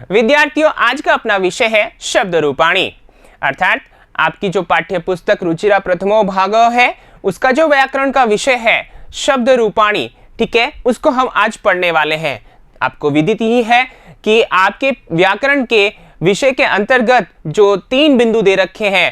विद्यार्थियों, आज का अपना विषय है शब्द रूपाणी, अर्थात आपकी जो पाठ्य पुस्तक रुचिरा प्रथमो भाग है उसका जो व्याकरण का विषय है शब्द रूपाणी, ठीक है, उसको हम आज पढ़ने वाले हैं। आपको विदित ही है कि आपके व्याकरण के विषय के अंतर्गत जो 3 बिंदु दे रखे हैं,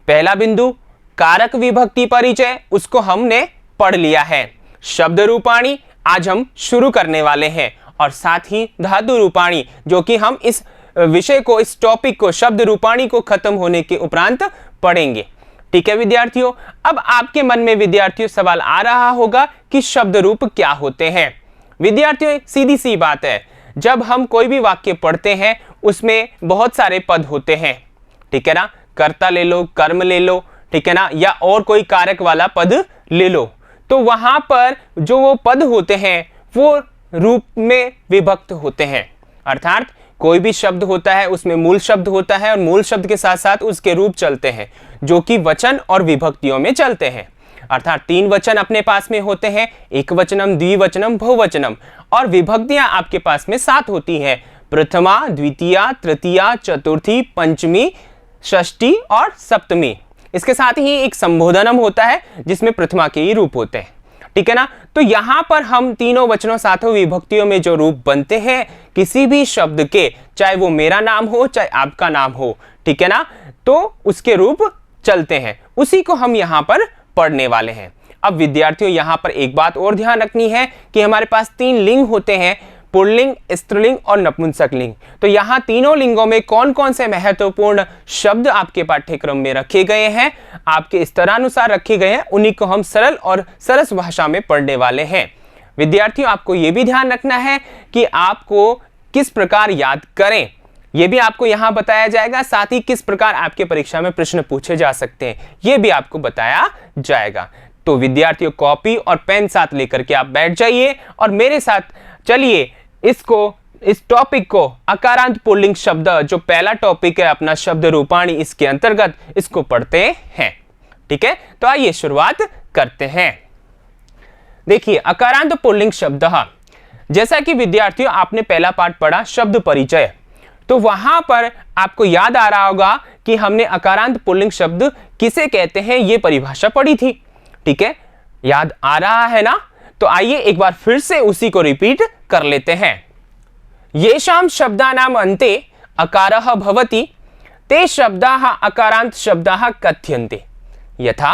पहला बिंदु कारक विभक्ति परिचय, उसको हमने पढ़ लिया है। शब्द रूपाणी आज हम शुरू करने वाले हैं और साथ ही धातु रूपाणी, जो कि हम इस विषय को, इस टॉपिक को, शब्द रूपाणी को खत्म होने के उपरांत पढ़ेंगे। ठीक है विद्यार्थियों, अब आपके मन में विद्यार्थियों सवाल आ रहा होगा कि शब्द रूप क्या होते हैं। विद्यार्थियों, सीधी सी बात है, जब हम कोई भी वाक्य पढ़ते हैं उसमें बहुत सारे पद होते हैं, ठीक है ना, कर्ता ले लो, कर्म ले लो, ठीक है ना, या और कोई कारक वाला पद ले लो, तो वहां पर जो वो पद होते हैं वो रूप में विभक्त होते हैं। अर्थात कोई भी शब्द होता है उसमें मूल शब्द होता है और मूल शब्द के साथ साथ उसके रूप चलते हैं जो कि वचन और विभक्तियों में चलते हैं। अर्थात 3 वचन अपने पास में होते हैं, एक वचनम, द्विवचनम, बहुवचनम, और विभक्तियां आपके पास में 7 होती हैं, प्रथमा, द्वितीया, तृतीया, चतुर्थी, पंचमी, षष्ठी और सप्तमी। इसके साथ ही एक संबोधनम होता है जिसमें प्रथमा के ही रूप होते हैं, ठीक है ना। तो यहां पर हम तीनों वचनों 7 विभक्तियों में जो रूप बनते हैं किसी भी शब्द के, चाहे वो मेरा नाम हो चाहे आपका नाम हो, ठीक है ना, तो उसके रूप चलते हैं, उसी को हम यहां पर पढ़ने वाले हैं। अब विद्यार्थियों, यहां पर एक बात और ध्यान रखनी है कि हमारे पास 3 लिंग होते हैं, पुल्लिंग, स्त्रीलिंग और नपुंसक लिंग। तो यहाँ तीनों लिंगों में कौन कौन से महत्वपूर्ण शब्द आपके पाठ्यक्रम में रखे गए हैं, आपके स्तरानुसार रखे गए हैं, उन्हीं को हम सरल और सरस भाषा में पढ़ने वाले हैं। विद्यार्थियों, आपको यह भी ध्यान रखना है कि आपको किस प्रकार याद करें, यह भी आपको यहाँ बताया जाएगा, साथ ही किस प्रकार आपके परीक्षा में प्रश्न पूछे जा सकते हैं यह भी आपको बताया जाएगा। तो विद्यार्थियों, कॉपी और पेन साथ लेकर के आप बैठ जाइए और मेरे साथ चलिए इस टॉपिक को, अकारांत पुल्लिंग शब्द, जो पहला टॉपिक है अपना शब्द रूपाणी, इसके अंतर्गत इसको पढ़ते हैं। ठीक है, तो आइए शुरुआत करते हैं। देखिए, अकारांत पुल्लिंग शब्द, जैसा कि विद्यार्थियों आपने पहला पाठ पढ़ा शब्द परिचय, तो वहां पर आपको याद आ रहा होगा कि हमने अकारांत पुल्लिंग शब्द किसे कहते हैं ये परिभाषा पढ़ी थी। ठीक है, याद आ रहा है ना? तो आइए एक बार फिर से उसी को रिपीट कर लेते हैं। येषां शब्दानाम अन्ते अकारः भवति ते शब्दाः अकारांत शब्दाः कथ्यन्ते, यथा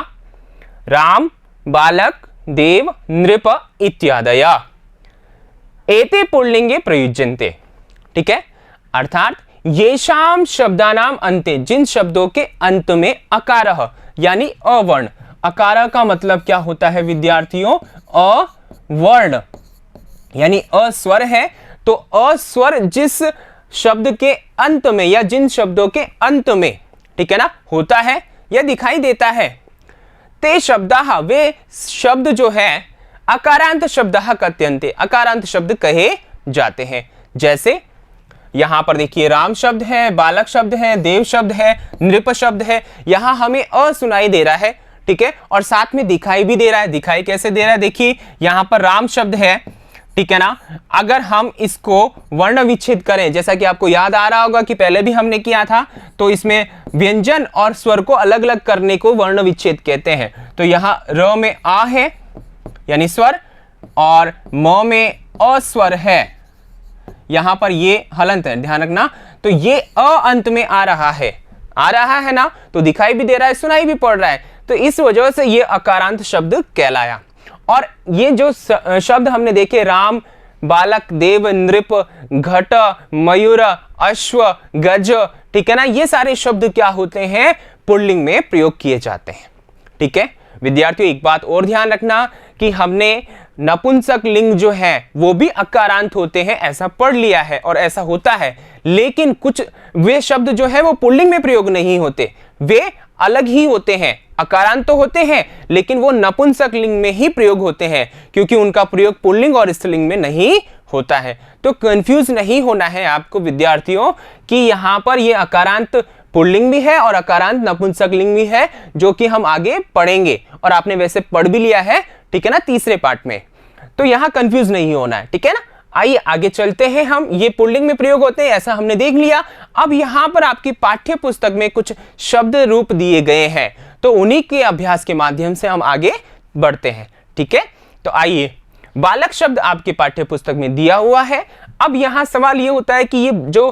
राम, बालक, देव, नृप इत्यादयः। एते पुल्लिंगे प्रयुज्यन्ते। ठीक है, अर्थात येषां शब्दानाम अन्ते, जिन शब्दों के अंत में अकारः यानी अवर्ण, अकार का मतलब क्या होता है विद्यार्थियों? अवर्ण यानी अस्वर है, तो अस्वर जिस शब्द के अंत में या जिन शब्दों के अंत में, ठीक है ना, होता है या दिखाई देता है, ते शब्दाः, वे शब्द जो है अकारांत शब्दाः कथ्यन्ते, अकारांत शब्द कहे जाते हैं। जैसे यहां पर देखिए, राम शब्द है, बालक शब्द है, देव शब्द है, नृप शब्द है, यहां हमें अ सुनाई दे रहा है, ठीक है, और साथ में दिखाई भी दे रहा है। दिखाई कैसे दे रहा है? देखिए, यहां पर राम शब्द है, ठीक है ना, अगर हम इसको वर्ण विच्छेद करें, जैसा कि आपको याद आ रहा होगा कि पहले भी हमने किया था, तो इसमें व्यंजन और स्वर को अलग अलग करने को वर्ण विच्छेद कहते हैं। तो यहां र में आ है यानी स्वर और म में अस्वर है, यहां पर ये हलंत है, ध्यान रखना। तो ये अ अंत में आ रहा है ना, तो दिखाई भी दे रहा है, सुनाई भी पड़ रहा है, तो इस वजह से ये अकारांत शब्द कहलाया। और ये जो शब्द हमने देखे, राम, बालक, देव, नृप, घट, मयूर, अश्व, गज, ठीक है ना, ये सारे शब्द क्या होते हैं? पुल्लिंग में प्रयोग किए जाते हैं। ठीक है विद्यार्थियों, एक बात और ध्यान रखना कि हमने नपुंसक लिंग जो है वो भी अकारांत होते हैं, ऐसा पढ़ लिया है और ऐसा होता है, लेकिन कुछ वे शब्द जो है वो पुल्लिंग में प्रयोग नहीं होते, वे अलग ही होते हैं, अकारांत तो होते हैं लेकिन वो नपुंसक लिंग में ही प्रयोग होते हैं, क्योंकि उनका प्रयोग पुल्लिंग और स्त्रीलिंग में नहीं होता है। तो कंफ्यूज नहीं होना है आपको विद्यार्थियों कि यहां पर ये अकारांत पुल्लिंग भी है और अकारांत नपुंसक लिंग भी है, जो कि हम आगे पढ़ेंगे और आपने वैसे पढ़ भी लिया है, ठीक है ना, तीसरे पार्ट में। तो यहां कंफ्यूज नहीं होना है, ठीक है ना। आइए आगे चलते हैं। हम ये पुल्लिंग में प्रयोग होते हैं ऐसा हमने देख लिया। अब यहां पर आपकी पाठ्य पुस्तक में कुछ शब्द रूप दिए गए हैं, तो उन्हीं के अभ्यास के माध्यम से हम आगे बढ़ते हैं। ठीक है, तो आइए, बालक शब्द आपके पाठ्य पुस्तक में दिया हुआ है। अब यहां सवाल ये होता है कि ये जो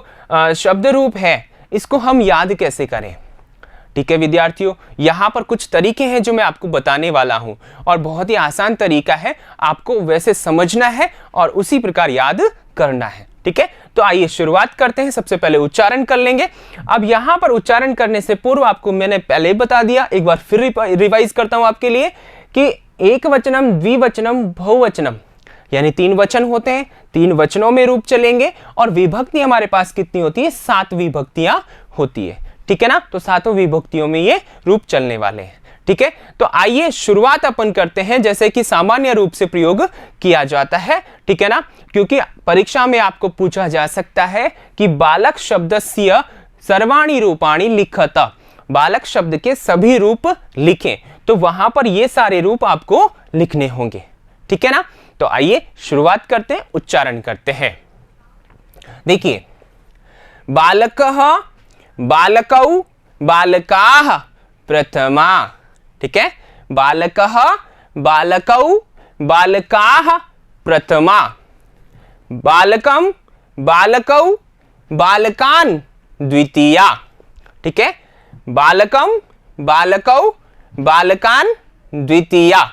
शब्द रूप है इसको हम याद कैसे करें। ठीक है विद्यार्थियों, यहां पर कुछ तरीके हैं जो मैं आपको बताने वाला हूं, और बहुत ही आसान तरीका है, आपको वैसे समझना है और उसी प्रकार याद करना है। ठीक है, तो आइए शुरुआत करते हैं। सबसे पहले उच्चारण कर लेंगे। अब यहां पर उच्चारण करने से पूर्व आपको मैंने पहले बता दिया, एक बार फिर रिवाइज करता हूं आपके लिए कि एक वचनम, द्विवचनम, बहुवचनम यानी 3 वचन होते हैं, 3 वचनों में रूप चलेंगे, और विभक्ति हमारे पास कितनी होती है, 7 विभक्तियां होती है। ठीक है ना, तो 7 विभक्तियों में ये रूप चलने वाले हैं। ठीक है, तो आइए शुरुआत अपन करते हैं जैसे कि सामान्य रूप से प्रयोग किया जाता है। ठीक है ना, क्योंकि परीक्षा में आपको पूछा जा सकता है कि बालक शब्दस्य सर्वाणि रूपाणि लिखत, बालक शब्द के सभी रूप लिखें, तो वहां पर ये सारे रूप आपको लिखने होंगे। ठीक है ना, तो आइए शुरुआत करते हैं, उच्चारण करते हैं। देखिए, बालकः, बालकौ, बालकाः प्रथमा। ठीक है, बालकः, बालकौ, बालकाः प्रथमा, बालकम, बालकौ, बालकान द्वितीया। ठीक है, बालकम, बालकौ, बालकान द्वितीया,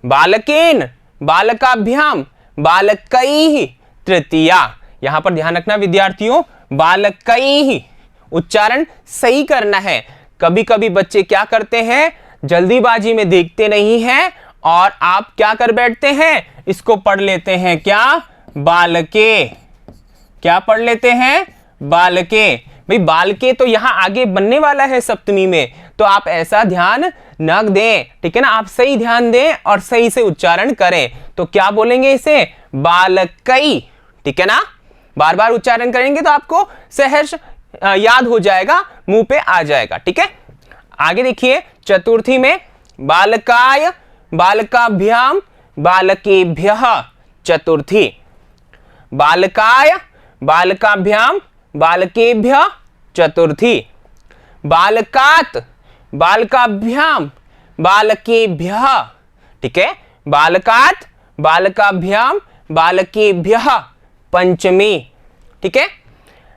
बालकेन, बालकाभ्याम, बालकैः तृतीया। यहां पर ध्यान रखना विद्यार्थियों, बालकैः उच्चारण सही करना है। कभी कभी बच्चे क्या करते हैं, जल्दीबाजी में देखते नहीं हैं और आप क्या कर बैठते हैं, इसको पढ़ लेते हैं क्या, बालके। क्या पढ़ लेते हैं, बालके। भाई बालके तो यहां आगे बनने वाला है सप्तमी में, तो आप ऐसा ध्यान न दें। ठीक है ना, आप सही ध्यान दें और सही से उच्चारण करें। तो क्या बोलेंगे इसे, बालकई। ठीक है ना, बार बार उच्चारण करेंगे तो आपको सहर्ष याद हो जाएगा, मुंह पे आ जाएगा। ठीक है, आगे देखिए, चतुर्थी में बालकाय, बालकाभ्याम, बालकेभ्यः चतुर्थी, बालकाय, बालकाभ्याम, बालकेभ्यः चतुर्थी, बालकात, बालकाभ्याम, बालकेभ्यः। ठीक है, बालकात, बालकाभ्याम, बालकेभ्यः पंचमी। ठीक है,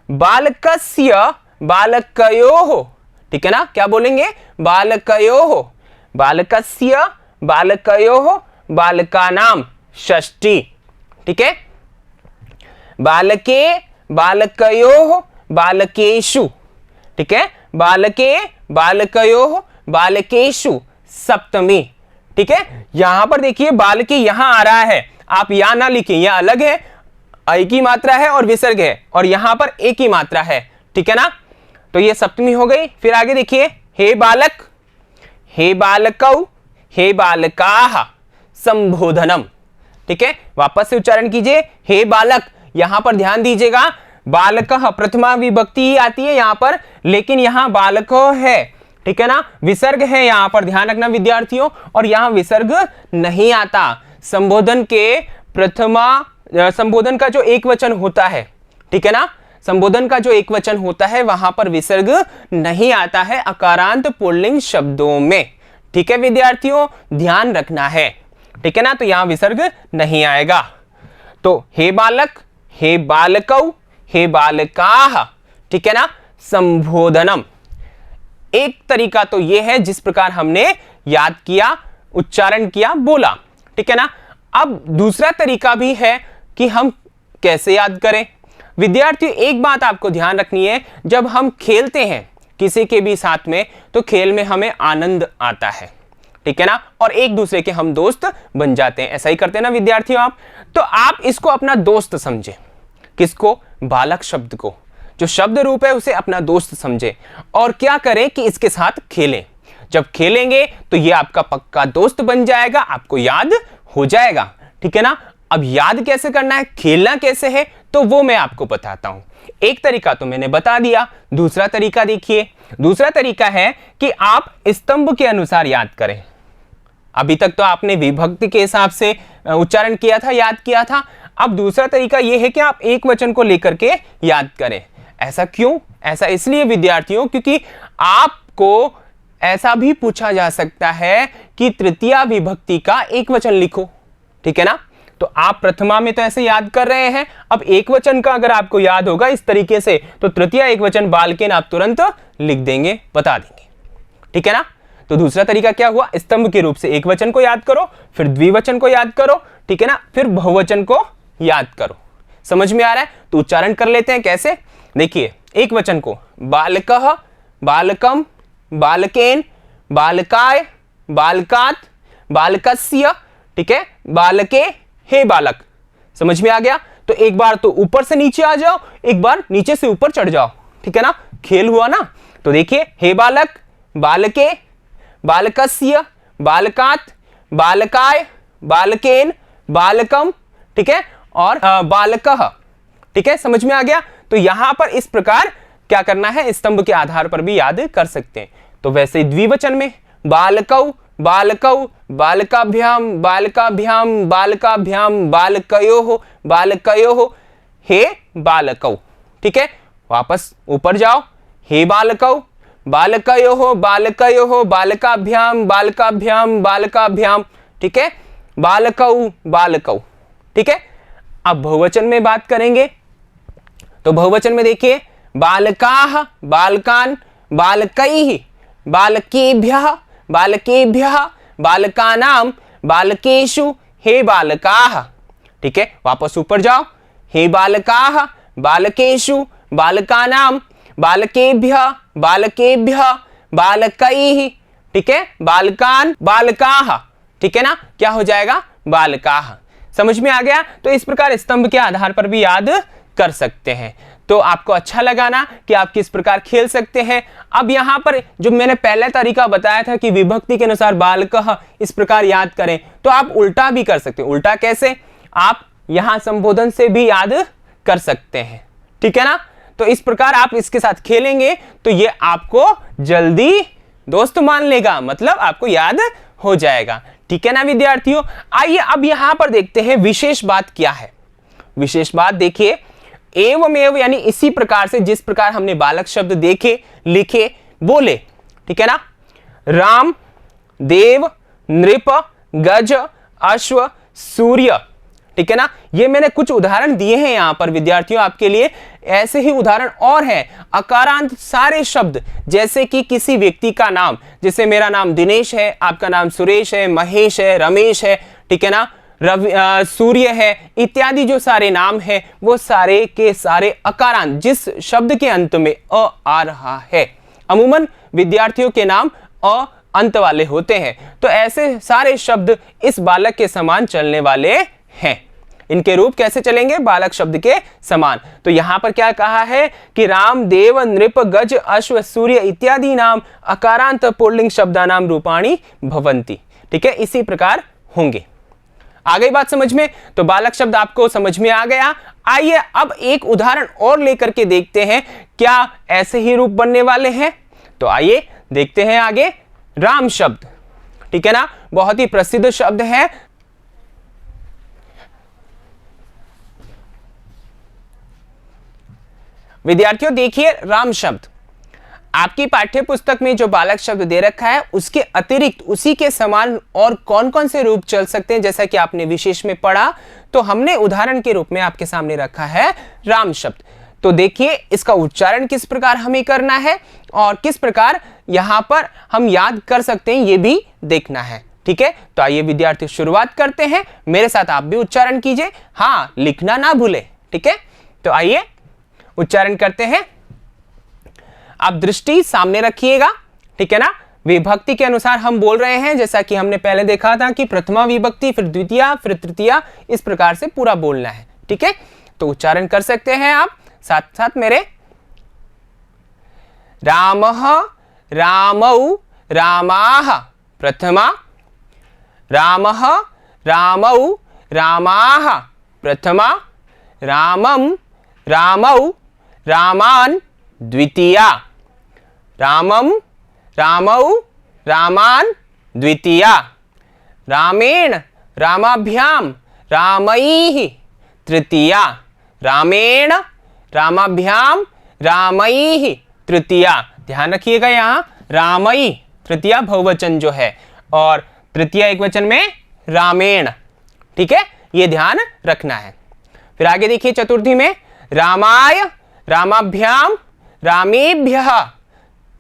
बालकस्य, बालकयोः। ठीक है ना, क्या बोलेंगे, बालकयोः, बालकस्य, बालकयोः, बालकानां षष्ठी। ठीक है, बालके, बालकयोः, बालकेषु। ठीक है, बालके, बालकयोः, बालकेषु सप्तमी। ठीक है, यहां पर देखिए बालके यहां आ रहा है, आप यहां ना लिखें, यह अलग है, एक ही मात्रा है और विसर्ग है, और यहां पर एक ही मात्रा है। ठीक है ना, तो ये सप्तमी हो गई। फिर आगे देखिए, हे बालक, हे बालकौ, हे बालकाः संबोधनम। ठीक है, वापस से उच्चारण कीजिए, हे बालक। यहां पर ध्यान दीजिएगा, बालकः प्रथमा विभक्ति आती है यहां पर, लेकिन यहां बालको है। ठीक है ना, विसर्ग है यहां पर, ध्यान रखना विद्यार्थियों, और यहां विसर्ग नहीं आता। संबोधन के प्रथमा, संबोधन का जो एक वचन होता है, ठीक है ना, संबोधन का जो एक वचन होता है वहां पर विसर्ग नहीं आता है अकारांत पुल्लिंग शब्दों में। ठीक है विद्यार्थियों, ध्यान रखना है। ठीक है ना, तो यहां विसर्ग नहीं आएगा। तो हे बालक, हे बालकौ, हे बालकाः। ठीक है ना, संबोधनम। एक तरीका तो यह है जिस प्रकार हमने याद किया, उच्चारण किया, बोला। ठीक है ना, अब दूसरा तरीका भी है कि हम कैसे याद करें। विद्यार्थियों, एक बात आपको ध्यान रखनी है, जब हम खेलते हैं किसी के भी साथ में, तो खेल में हमें आनंद आता है। ठीक है ना, और एक दूसरे के हम दोस्त बन जाते हैं। ऐसा ही करते हैं ना विद्यार्थियों आप। तो आप इसको अपना दोस्त समझे। किसको, बालक शब्द को, जो शब्द रूप है उसे अपना दोस्त समझे, और क्या करें कि इसके साथ खेलें। जब खेलेंगे तो ये आपका पक्का दोस्त बन जाएगा, आपको याद हो जाएगा। ठीक है ना, अब याद कैसे करना है, खेलना कैसे है, तो वो मैं आपको बताता हूं। एक तरीका तो मैंने बता दिया, दूसरा तरीका देखिए। दूसरा तरीका है कि आप स्तंभ के अनुसार याद करें। अभी तक तो आपने विभक्ति के हिसाब से उच्चारण किया था, याद किया था। अब दूसरा तरीका यह है कि आप एक वचन को लेकर के याद करें। ऐसा क्यों? ऐसा इसलिए विद्यार्थियों, क्योंकि आपको ऐसा भी पूछा जा सकता है कि तृतीया विभक्ति का एक वचन लिखो, ठीक है ना। तो आप प्रथमा में तो ऐसे याद कर रहे हैं, अब एक वचन का अगर आपको याद होगा इस तरीके से तो तृतीया एक वचन बालकेन आप तुरंत लिख देंगे, बता देंगे, ठीक है ना। तो दूसरा तरीका क्या हुआ? स्तंभ के रूप से एक वचन को याद करो, फिर द्विवचन को याद करो, ठीक है ना, फिर बहुवचन को याद करो। समझ में आ रहा है? तो उच्चारण कर लेते हैं कैसे। देखिए, एक वचन को बालकः, बालकम, बालकेन, बालकाय, बालकात, बालकस्य, ठीक है, बालके, हे बालक। समझ में आ गया? तो एक बार तो ऊपर से नीचे आ जाओ, एक बार नीचे से ऊपर चढ़ जाओ, ठीक है ना, खेल हुआ ना। तो देखिए, हे बालक, बालके, बालकस्य, बालकात, बालकाय, बालकेन, बालकम, ठीक है, और बालकः, ठीक है। समझ में आ गया? तो यहां पर इस प्रकार क्या करना है, स्तंभ के आधार पर भी याद कर सकते हैं। तो वैसे द्विवचन में बालकौ, बालकौ, बालकाभ्याम, बालकाभ्याम, बालकाभ्याम, बालकयोः, बालकयोः, हे बालकौ, ठीक है। वापस ऊपर जाओ, हे बालकौ, बालकयोः, बालकयोः, बालकाभ्याम, बालकाभ्याम, बालकाभ्याम, ठीक है, बालकौ, बालकौ, ठीक है। अब बहुवचन में बात करेंगे। तो बहुवचन में देखिए, बालकाः, बालकान, बालकैः, बालकेभ्यः, बालकेभ्यः, बालकानां, बालकेषु, हे बालकाः, ठीक है। वापस ऊपर जाओ, हे बालकाः, बालकेषु, बालकानां, बालकेभ्यः, बालकेभ्यः, बालकैः, ठीक है, बालकान, बालकाः, ठीक है ना, क्या हो जाएगा, बालकाः। समझ में आ गया? तो इस प्रकार स्तंभ के आधार पर भी याद कर सकते हैं। तो आपको अच्छा लगा ना कि आप किस प्रकार खेल सकते हैं। अब यहां पर जो मैंने पहला तरीका बताया था कि विभक्ति के अनुसार बालकः इस प्रकार याद करें, तो आप उल्टा भी कर सकते हैं। उल्टा कैसे? आप यहां संबोधन से भी याद कर सकते हैं, ठीक है ना। तो इस प्रकार आप इसके साथ खेलेंगे तो ये आपको जल्दी दोस्त मान लेगा, मतलब आपको याद हो जाएगा, ठीक है ना विद्यार्थियों। आइए अब यहां पर देखते हैं विशेष बात क्या है। विशेष बात देखिए, एवमेव यानी इसी प्रकार से जिस प्रकार हमने बालक शब्द देखे, लिखे, बोले, ठीक है ना। राम, देव, नृप, गज, अश्व, सूर्य, ठीक है ना। ये मैंने कुछ उदाहरण दिए हैं यहां पर विद्यार्थियों आपके लिए। ऐसे ही उदाहरण और हैं। अकारांत सारे शब्द, जैसे कि किसी व्यक्ति का नाम, जैसे मेरा नाम दिनेश है, आपका नाम सुरेश है, महेश है, रमेश है, ठीक है ना, सूर्य है, इत्यादि जो सारे नाम हैं वो सारे के सारे अकारांत, जिस शब्द के अंत में अ आ रहा है। अमूमन विद्यार्थियों के नाम अ अंत वाले होते हैं, तो ऐसे सारे शब्द इस बालक के समान चलने वाले हैं। इनके रूप कैसे चलेंगे? बालक शब्द के समान। तो यहां पर क्या कहा है कि राम, देव, नृप, गज, अश्व, सूर्य इत्यादि नाम अकारांत पुल्लिंग शब्दानाम रूपाणि भवन्ति, ठीक है, इसी प्रकार होंगे। आ गई बात समझ में? तो बालक शब्द आपको समझ में आ गया। आइए अब एक उदाहरण और लेकर के देखते हैं, क्या ऐसे ही रूप बनने वाले हैं? तो आइए देखते हैं आगे। राम शब्द, ठीक है ना, बहुत ही प्रसिद्ध शब्द है। विद्यार्थियों देखिए, राम शब्द आपकी पाठ्य पुस्तक में जो बालक शब्द दे रखा है उसके अतिरिक्त उसी के समान और कौन कौन से रूप चल सकते हैं, जैसा कि आपने विशेष में पढ़ा, तो हमने उदाहरण के रूप में आपके सामने रखा है राम शब्द। तो देखिए इसका उच्चारण किस प्रकार हमें करना है और किस प्रकार यहां पर हम याद कर सकते हैं, ये भी देखना है, ठीक है। तो आइए विद्यार्थी शुरुआत करते हैं, मेरे साथ आप भी उच्चारण कीजिए, हाँ लिखना ना भूले, ठीक है। तो आइए उच्चारण करते हैं। आप दृष्टि सामने रखिएगा, ठीक है ना। विभक्ति के अनुसार हम बोल रहे हैं, जैसा कि हमने पहले देखा था कि प्रथमा विभक्ति, फिर द्वितीया, फिर तृतीया, इस प्रकार से पूरा बोलना है, ठीक है। तो उच्चारण कर सकते हैं आप साथ साथ मेरे। रामः, रामौ, रामाः प्रथमा, रामः, रामौ, रामाः प्रथमा, रामं, रामौ, रामान् द्वितीया, रामं, रामौ, रामान् द्वितीया, रामेण, रामाभ्याम, रामैः तृतीया, रामेण, रामाभ्याम, रामैः तृतीया। ध्यान रखिएगा यहाँ रामई तृतीया बहुवचन जो है और तृतीया एकवचन में रामेण। ठीक है, ये ध्यान रखना है। फिर आगे देखिए चतुर्थी में रामाय, रामाभ्याम, रामेभ्यः,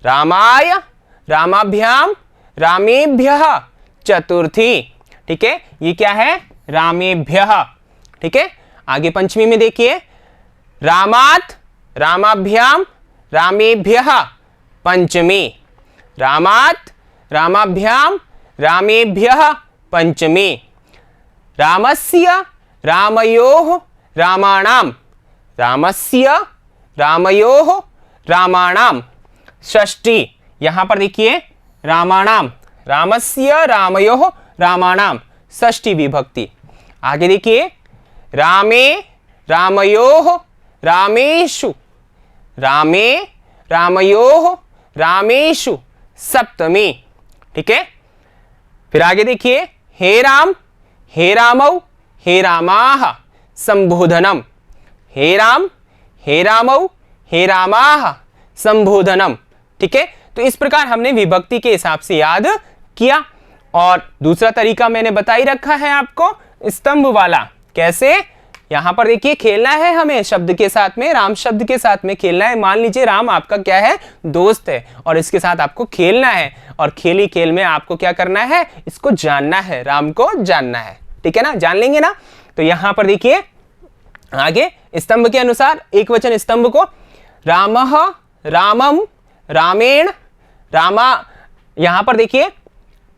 रामाय, रामाभ्याम, रामेभ्यः चतुर्थी। ठीक है, ये क्या है? रामेभ्यः। ठीक है, आगे पंचमी में देखिए रामात्, रामाभ्याम, रामेभ्यः पंचमी, रामात्, रामाभ्याम, रामेभ्यः पंचमी, रामस्य, रामयोः, रामाणाम, रामस्य, रामयोः, रामाणाम षष्ठी। यहां पर देखिए रामाणाम, रामस्य, रामयोः, रामाणाम षष्ठी विभक्ति। आगे देखिए रामे, रामयोः, रामेषु, रामे, रामयोः, रामेषु सप्तमी। ठीक है, फिर आगे देखिए हे राम, हे रामौ, हे रामाः संबोधनम, हे राम, हे रामौ, हे रामाः संबोधनम। ठीक है, तो इस प्रकार हमने विभक्ति के हिसाब से याद किया। और दूसरा तरीका मैंने बता ही रखा है आपको, स्तंभ वाला। कैसे? यहां पर देखिए खेलना है हमें शब्द के साथ में, राम शब्द के साथ में खेलना है। मान लीजिए राम आपका क्या है? दोस्त है और इसके साथ आपको खेलना है और खेली खेल में आपको क्या करना है? इसको जानना है, राम को जानना है। ठीक है ना, जान लेंगे ना। तो यहां पर देखिए आगे स्तंभ के अनुसार एक वचन स्तंभ को रामः, रामम, रामेण, रामा। यहां पर देखिए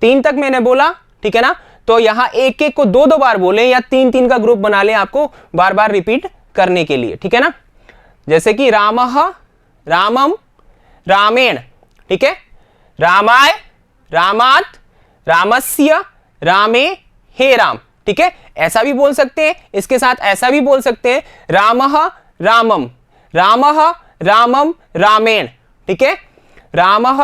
3 तक मैंने बोला। ठीक है ना, तो यहां एक एक को 2-2 बार बोले या 3-3 का ग्रुप बना ले आपको बार बार रिपीट करने के लिए। ठीक है ना, जैसे कि रामः, रामम, रामेण। ठीक है, रामाय, रामात्, रामस्य, रामे, हे राम। ठीक है, ऐसा भी बोल सकते हैं, इसके साथ ऐसा भी बोल सकते हैं रामः, रामम, रामः, रामम, रामेण। ठीक है, रामः,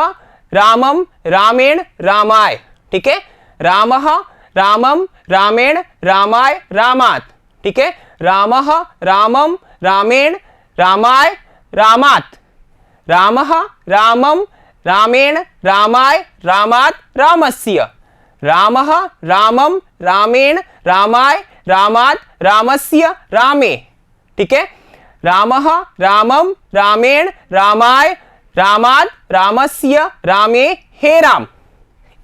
रामम, रामेण, रामाय। ठीक है, रामः, रामम, रामेण, रामाय, रामात्। ठीक है, रामः, रामम, रामेण, रामाय, रामात्। रामः, रामम, रामेण, रामाय, रामात्, रामस्य। रामः, रामम, रामेण, रामाय, रामात्, रामस्य, रामे। ठीक है, रामः, रामम, रामेण, रामाय, रामात्, रामस्य, रामे, हे राम।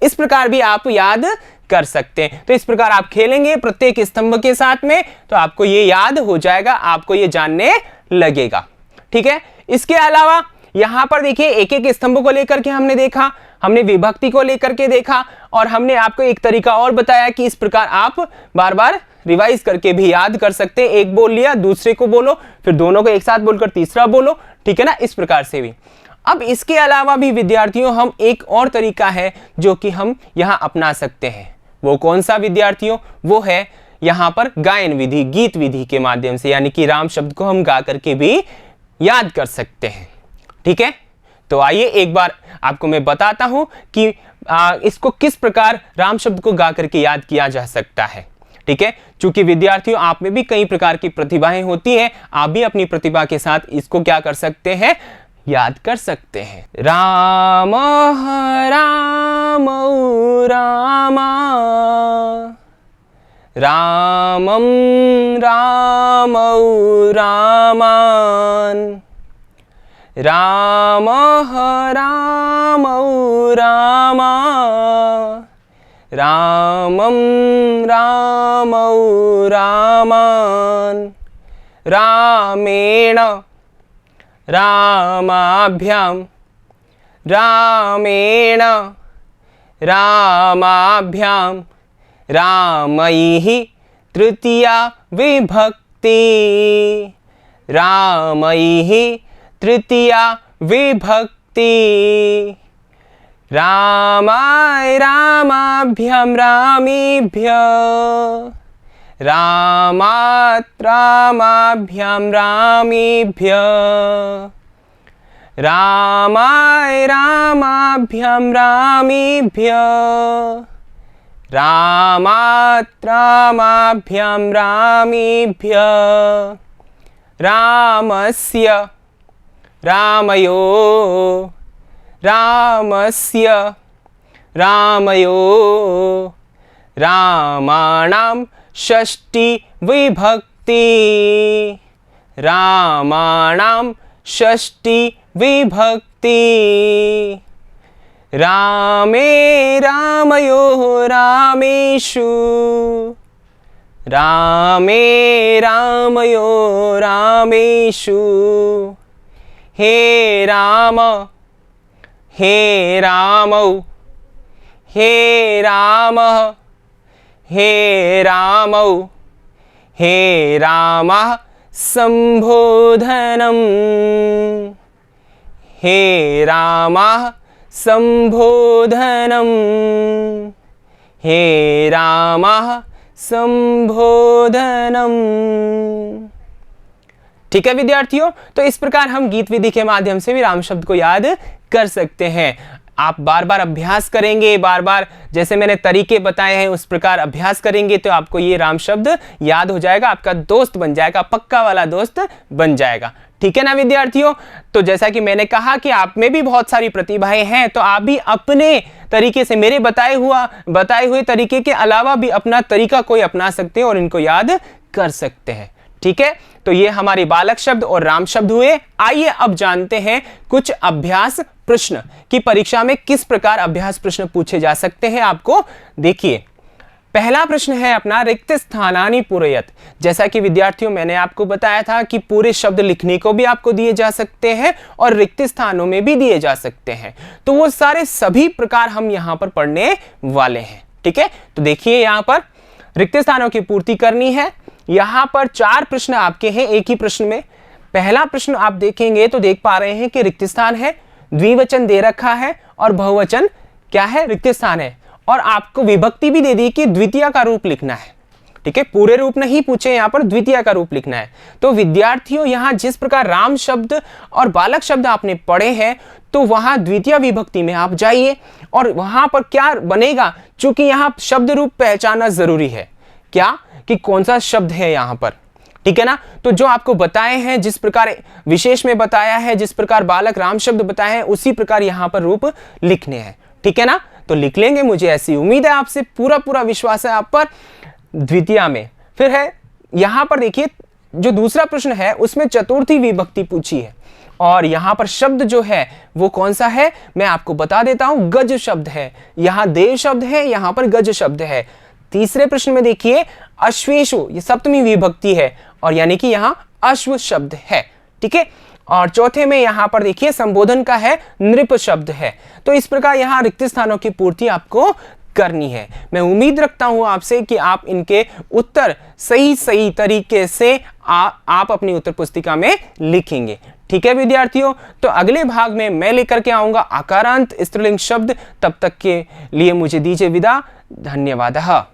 इस प्रकार भी आप याद कर सकते हैं। तो इस प्रकार आप खेलेंगे प्रत्येक स्तंभ के साथ में तो आपको ये याद हो जाएगा, आपको ये जानने लगेगा। ठीक है, इसके अलावा यहां पर देखिए एक एक स्तंभ को लेकर के हमने देखा, हमने विभक्ति को लेकर के देखा और हमने आपको एक तरीका और बताया कि इस प्रकार आप बार बार रिवाइज करके भी याद कर सकते हैं। एक बोल लिया, दूसरे को बोलो, फिर दोनों को एक साथ बोलकर तीसरा बोलो। ठीक है ना, इस प्रकार से भी। अब इसके अलावा भी विद्यार्थियों हम एक और तरीका है जो कि हम यहां अपना सकते हैं। वो कौन सा विद्यार्थियों? वो है यहां पर गायन विधि, गीत विधि के माध्यम से, यानी कि राम शब्द को हम गा करके भी याद कर सकते हैं। ठीक है, तो आइए एक बार आपको मैं बताता हूं कि इसको किस प्रकार राम शब्द को गा करके याद किया जा सकता है। ठीक है, चूंकि विद्यार्थियों आप में भी कई प्रकार की प्रतिभाएं होती हैं, आप भी अपनी प्रतिभा के साथ इसको क्या कर सकते हैं? याद कर सकते हैं। राम राम रामा, रामम राम रामान, राम राम रामा, रामम राम रामान, रामेण, रामाभ्याम, रामेण, रामाभ्याम, रामैः तृतीया विभक्ति, रामैः तृतीया विभक्ति, रामाय, रामाभ्याम, रामेभ्यः, रामात्, रामाभ्याम, रामेभ्यः, रामाय, रामाभ्याम, रामेभ्यः, रामात् रामाभ्यां रामेभ्य रामस्य रामयो रामस्य रामयो रामाणां षष्ठी विभक्ति रामाणां षष्ठी विभक्ति रामे रामयो रामेषु रामे रामयो रामेषु हे राम हे रामौ हे रामः हे रामौ हे रामः संबोधनम् हे रामः संबोधनम् हे रामः संबोधनम्। ठीक है विद्यार्थियों, तो इस प्रकार हम गीत विधि के माध्यम से भी राम शब्द को याद कर सकते हैं। आप बार बार अभ्यास करेंगे, बार बार जैसे मैंने तरीके बताए हैं उस प्रकार अभ्यास करेंगे तो आपको ये राम शब्द याद हो जाएगा, आपका दोस्त बन जाएगा, पक्का वाला दोस्त बन जाएगा। ठीक है ना विद्यार्थियों, तो जैसा कि मैंने कहा कि आप में भी बहुत सारी प्रतिभाएं हैं, तो आप भी अपने तरीके से मेरे बताए हुए तरीके के अलावा भी अपना तरीका कोई अपना सकते हैं और इनको याद कर सकते हैं। ठीक है, तो ये हमारे बालक शब्द और राम शब्द हुए। आइए अब जानते हैं कुछ अभ्यास प्रश्न कि परीक्षा में किस प्रकार अभ्यास प्रश्न पूछे जा सकते हैं। आपको देखिए, पहला प्रश्न है अपना रिक्त स्थानानि पूरयत। जैसा कि विद्यार्थियों मैंने आपको बताया था कि पूरे शब्द लिखने को भी आपको दिए जा सकते हैं और रिक्त स्थानों में भी दिए जा सकते हैं, तो वो सारे सभी प्रकार हम यहां पर पढ़ने वाले हैं। ठीक है, तो देखिए यहां पर रिक्त स्थानों की पूर्ति करनी है। यहां पर 4 प्रश्न आपके हैं एक ही प्रश्न में। पहला प्रश्न आप देखेंगे तो देख पा रहे हैं कि रिक्त स्थान है, द्विवचन दे रखा है और बहुवचन क्या है, रिक्त स्थान है, और आपको विभक्ति भी दे दी कि द्वितीय का रूप लिखना है। ठीक है, पूरे रूप नहीं पूछे, यहां पर द्वितीय का रूप लिखना है। तो विद्यार्थियों यहां जिस प्रकार राम शब्द और बालक शब्द आपने पढ़े हैं, तो वहां द्वितीय विभक्ति में आप जाइए और वहां पर क्या बनेगा, चूंकि यहां शब्द रूप पहचानना जरूरी है, क्या कि कौन सा शब्द है यहां पर। ठीक है ना, तो जो आपको बताए हैं, जिस प्रकार विशेष में बताया है, जिस प्रकार बालक राम शब्द बताए हैं, उसी प्रकार यहां पर रूप लिखने हैं। ठीक है ना, तो लिख लेंगे, मुझे ऐसी उम्मीद है, आपसे पूरा विश्वास है आप पर। द्वितीय में फिर है यहां पर देखिए, जो दूसरा प्रश्न है उसमें चतुर्थी विभक्ति पूछी है और यहां पर शब्द जो है वो कौन सा है मैं आपको बता देता हूं, गज शब्द है। यहां देव शब्द है, यहां पर गज शब्द है। तीसरे प्रश्न में देखिए अश्वेशु, ये सप्तमी विभक्ति है और यानी कि यहां अश्व शब्द है। ठीक है, और चौथे में यहां पर देखिए संबोधन का है, नृप शब्द है। तो इस प्रकार यहां रिक्त स्थानों की पूर्ति आपको करनी है। मैं उम्मीद रखता हूं आपसे कि आप इनके उत्तर सही तरीके से आप अपनी उत्तर पुस्तिका में लिखेंगे। ठीक है विद्यार्थियों, तो अगले भाग में मैं लेकर के आऊंगा आकारांत स्त्रीलिंग शब्द। तब तक के लिए मुझे दीजिए विदा। धन्यवाद।